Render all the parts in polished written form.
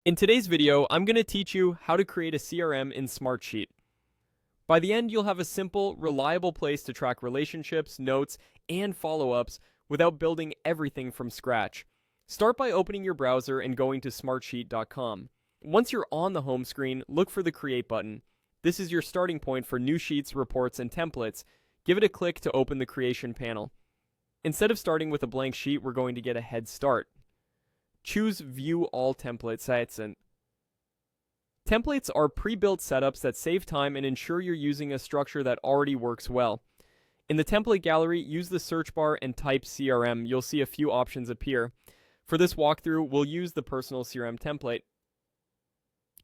In today's video, I'm going to teach you how to create a CRM in Smartsheet. By the end, you'll have a simple, reliable place to track relationships, notes, and follow-ups without building everything from scratch. Start by opening your browser and going to smartsheet.com. Once you're on the home screen, look for the Create button. This is your starting point for new sheets, reports, and templates. Give it a click to open the Creation panel. Instead of starting with a blank sheet, we're going to get a head start. Choose View All Template Sites. And templates are pre-built setups that save time and ensure you're using a structure that already works well. In the template gallery, use the search bar and type CRM. You'll see a few options appear. For this walkthrough, we'll use the Personal CRM template.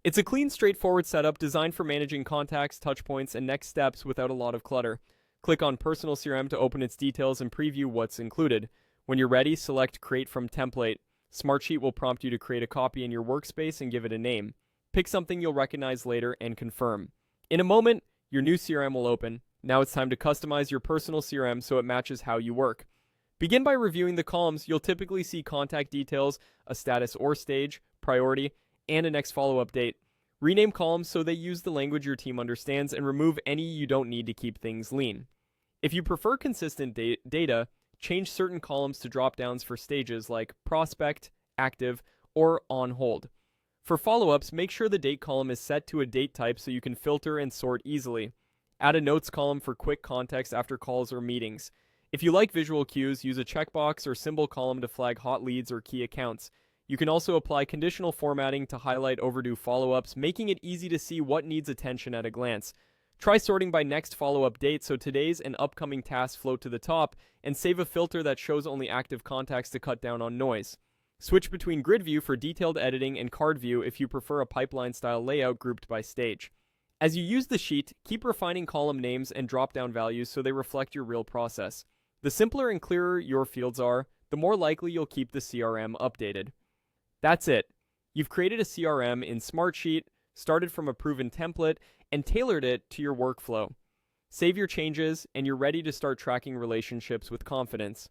It's a clean, straightforward setup designed for managing contacts, touchpoints, and next steps without a lot of clutter. Click on Personal CRM to open its details and preview what's included. When you're ready, select Create from Template. Smartsheet will prompt you to create a copy in your workspace and give it a name. Pick something you'll recognize later and confirm. In a moment, your new CRM will open. Now it's time to customize your personal CRM so it matches how you work. Begin by reviewing the columns. You'll typically see contact details, a status or stage, priority, and a next follow-up date. Rename columns so they use the language your team understands and remove any you don't need to keep things lean. If you prefer consistent data, change certain columns to drop-downs for stages like prospect, active, or on hold. For follow-ups, make sure the date column is set to a date type so you can filter and sort easily. Add a notes column for quick context after calls or meetings. If you like visual cues, use a checkbox or symbol column to flag hot leads or key accounts. You can also apply conditional formatting to highlight overdue follow-ups, making it easy to see what needs attention at a glance. Try sorting by next follow-up date so today's and upcoming tasks float to the top, and save a filter that shows only active contacts to cut down on noise. Switch between grid view for detailed editing and card view if you prefer a pipeline-style layout grouped by stage. As you use the sheet, keep refining column names and drop-down values so they reflect your real process. The simpler and clearer your fields are, the more likely you'll keep the CRM updated. That's it. You've created a CRM in Smartsheet, started from a proven template, and tailored it to your workflow. Save your changes, and you're ready to start tracking relationships with confidence.